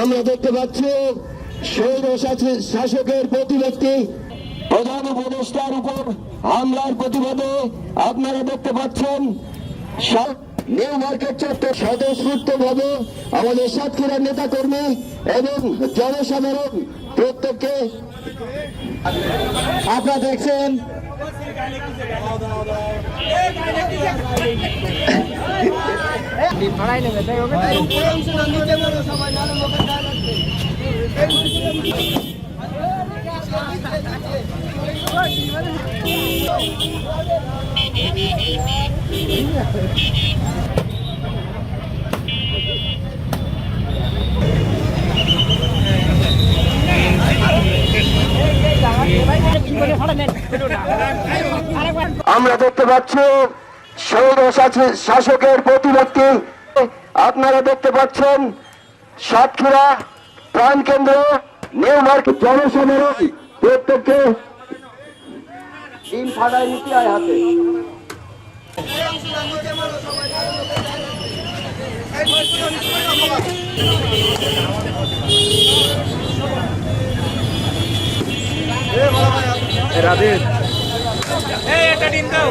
আমরা দেখতে পাচ্ছি স্বৈর শাসকের প্রতিমূর্তি প্রধান উপদেষ্টার উপর হামলার প্রতিবাদে আপনারা দেখতে পাচ্ছেন নিউ মার্কেট চত্বর স্বতঃস্ফূর্ত ভাবে আমাদের সাতক্ষীরার নেতা কর্মী এবং জনসাধারণ প্রত্যেককে আপনারা দেখছেন আমরা দেখতে পাচ্ছি স্বৈর শাসকের প্রতিমূর্তি আপনারা দেখতে পাচ্ছেন সাতক্ষীরা প্রাণকেন্দ্র নিউ মার্কেট জনসাধারণ প্রত্যেককে দিন ফাটায় নীতি আয় হাতে রাধে একটা ডিম দাও।